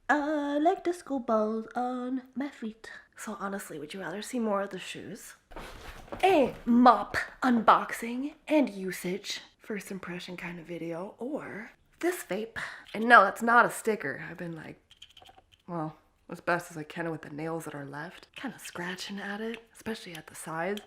I like disco balls on my feet. So honestly, would you rather see more of the shoes? A mop unboxing and usage, first impression kind of video, or this vape? And no, that's not a sticker. I've been like, well, as best as I can with the nails that are left, kind of scratching at it, especially at the sides.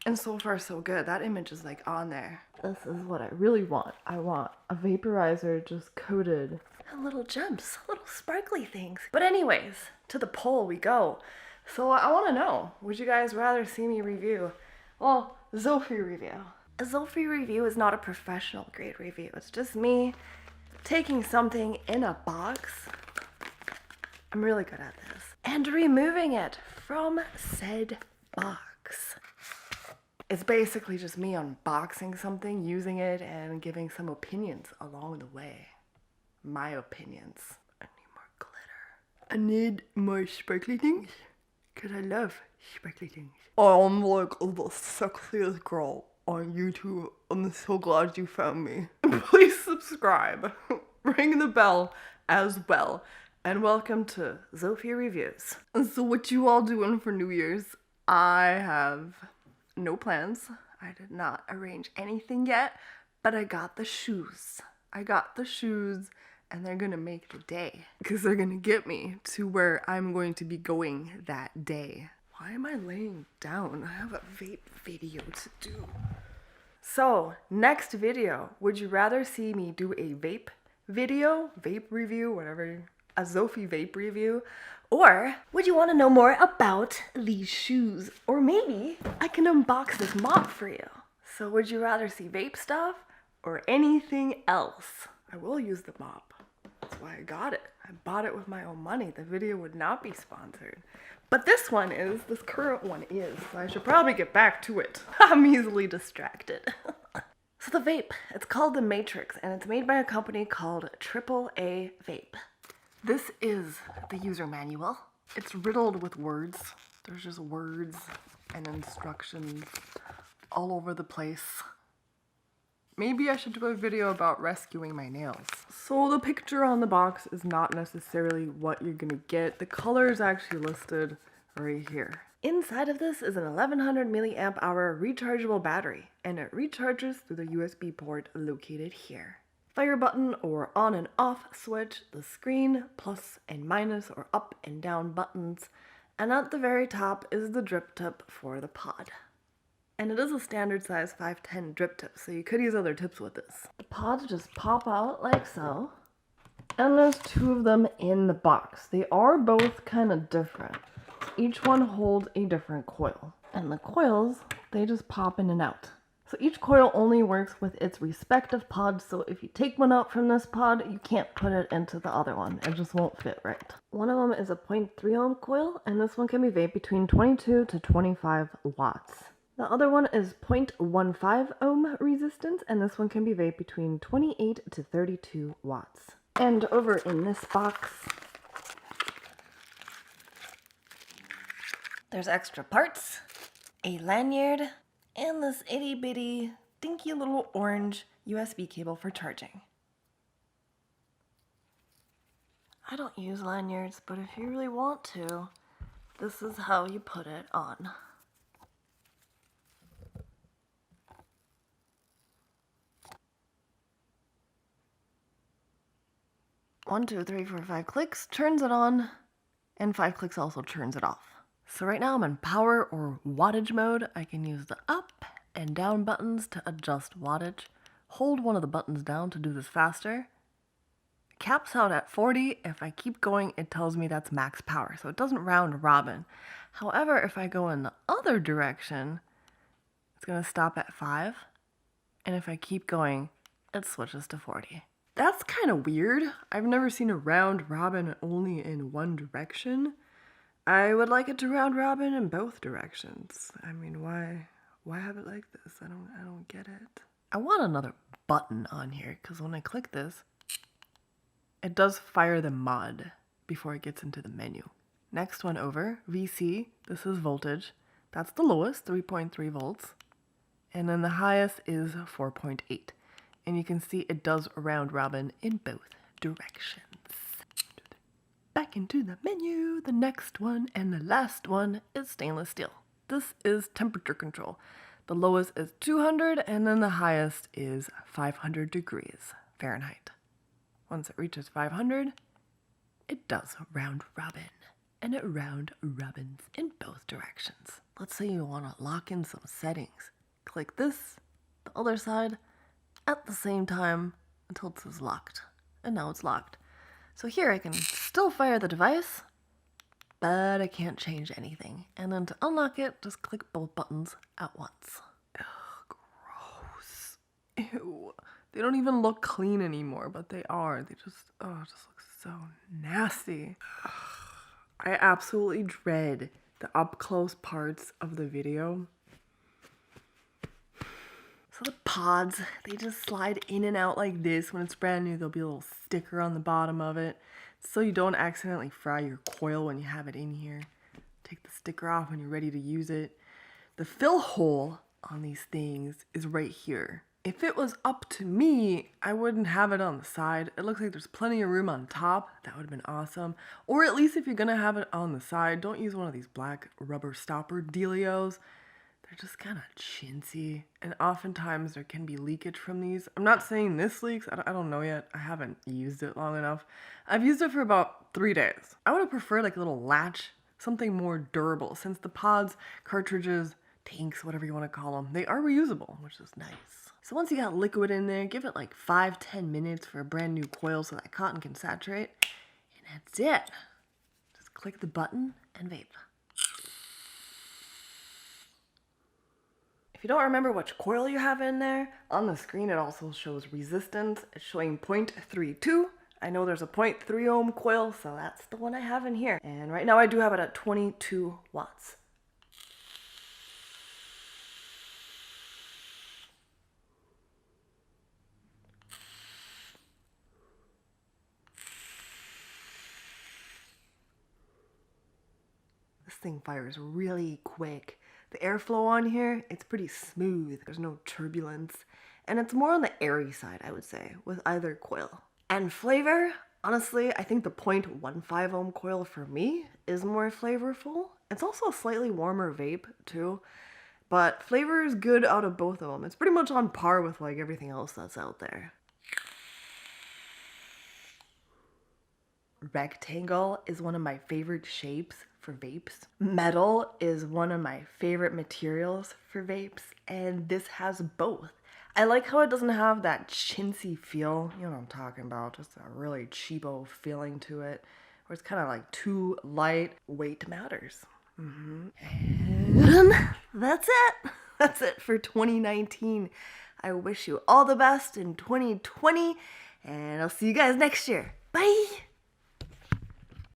And so far so good. That image is like on there. This is what I really want. I want a vaporizer just coated in little gems, little sparkly things. But anyways, to the poll we go. So I want to know, would you guys rather see me review, well, Zophie review? A Zophie review is not a professional grade review. It's just me taking something in a box. I'm really good at this. And removing it from said box. It's basically just me unboxing something, using it, and giving some opinions along the way. My opinions. I need more glitter. I need more sparkly things, because I love sparkly things. I'm like the sexiest girl on YouTube. I'm so glad you found me. Please subscribe. Ring the bell as well. And welcome to Zophie Reviews. So what you all doing for New Year's? I have no plans. I did not arrange anything yet, but I got the shoes. I got the shoes, and they're gonna make the day, because they're gonna get me to where I'm going to be going that day. Why am I laying down? I have a vape video to do. So, next video, would you rather see me do a vape video, vape review, whatever, a Zophie vape review, or would you want to know more about these shoes? Or maybe I can unbox this mop for you. So would you rather see vape stuff or anything else? I will use the mop. That's why I got it. I bought it with my own money. The video would not be sponsored. But this current one is, so I should probably get back to it. I'm easily distracted. So the vape, it's called the Matrix, and it's made by a company called AAA Vape. This is the user manual. It's riddled with words. There's just words and instructions all over the place. Maybe I should do a video about rescuing my nails. So the picture on the box is not necessarily what you're gonna get. The color is actually listed right here. Inside of this is an 1100 milliamp hour rechargeable battery, and it recharges through the USB port located here. Fire button or on and off switch, the screen, plus and minus or up and down buttons, and at the very top is the drip tip for the pod. And it is a standard size 510 drip tip, so you could use other tips with this. The pods just pop out like so, and there's two of them in the box. They are both kind of different. Each one holds a different coil, and the coils, they just pop in and out. So each coil only works with its respective pod, so if you take one out from this pod, you can't put it into the other one. It just won't fit right. One of them is a 0.3 ohm coil, and this one can be vaped between 22 to 25 watts. The other one is 0.15 ohm resistance, and this one can be vaped between 28 to 32 watts. And over in this box, there's extra parts, a lanyard, and this itty bitty, dinky little orange USB cable for charging. I don't use lanyards, but if you really want to, this is how you put it on. One, two, three, four, 5 clicks turns it on, and 5 clicks also turns it off. So right now I'm in power or wattage mode. I can use the up and down buttons to adjust wattage. Hold one of the buttons down to do this faster. Caps out at 40. If I keep going, it tells me that's max power, so it doesn't round robin. However, if I go in the other direction, it's gonna stop at 5. And if I keep going, it switches to 40. That's kind of weird. I've never seen a round robin only in one direction. I would like it to round robin in both directions. I mean, why have it like this? I don't get it. I want another button on here, because when I click this, it does fire the mod before it gets into the menu. Next one over, VC, this is voltage. That's the lowest, 3.3 volts. And then the highest is 4.8. And you can see it does round robin in both directions. back into the menu. The next one and the last one is stainless steel. This is temperature control. The lowest is 200 and then the highest is 500 degrees Fahrenheit. Once it reaches 500, it does round robin. And it round robins in both directions. Let's say you want to lock in some settings. Click this, the other side, at the same time until it says locked. And now it's locked. So here I can still fire the device, but I can't change anything. And then to unlock it, just click both buttons at once. Ugh, gross. Ew. They don't even look clean anymore, but they are. They just, it just looks so nasty. Ugh. I absolutely dread the up-close parts of the video. So the pods, they just slide in and out like this. When it's brand new, there'll be a little sticker on the bottom of it, so you don't accidentally fry your coil when you have it in here. Take the sticker off when you're ready to use it. The fill hole on these things is right here. If it was up to me, I wouldn't have it on the side. It looks like there's plenty of room on top. That would have been awesome. Or at least if you're gonna have it on the side, don't use one of these black rubber stopper dealios. They're just kind of chintzy, and oftentimes there can be leakage from these. I'm not saying this leaks, I don't know yet. I haven't used it long enough. I've used it for about 3 days. I would have preferred like a little latch, something more durable, since the pods, cartridges, tanks, whatever you want to call them, they are reusable, which is nice. So once you got liquid in there, give it like 5-10 minutes for a brand new coil so that cotton can saturate, and that's it. Just click the button and vape. If you don't remember which coil you have in there, on the screen it also shows resistance. It's showing 0.32. I know there's a 0.3 ohm coil, so that's the one I have in here. And right now I do have it at 22 watts. This thing fires really quick. The airflow on here, it's pretty smooth. There's no turbulence. And it's more on the airy side, I would say, with either coil. And flavor, honestly, I think the 0.15 ohm coil for me is more flavorful. It's also a slightly warmer vape, too. But flavor is good out of both of them. It's pretty much on par with like everything else that's out there. Rectangle is one of my favorite shapes for vapes. Metal is one of my favorite materials for vapes, and this has both. I like how it doesn't have that chintzy feel, you know what I'm talking about, just a really cheapo feeling to it, where it's kind of like too light. Weight matters. And that's it. That's it for 2019. I wish you all the best in 2020, and I'll see you guys next year. Bye!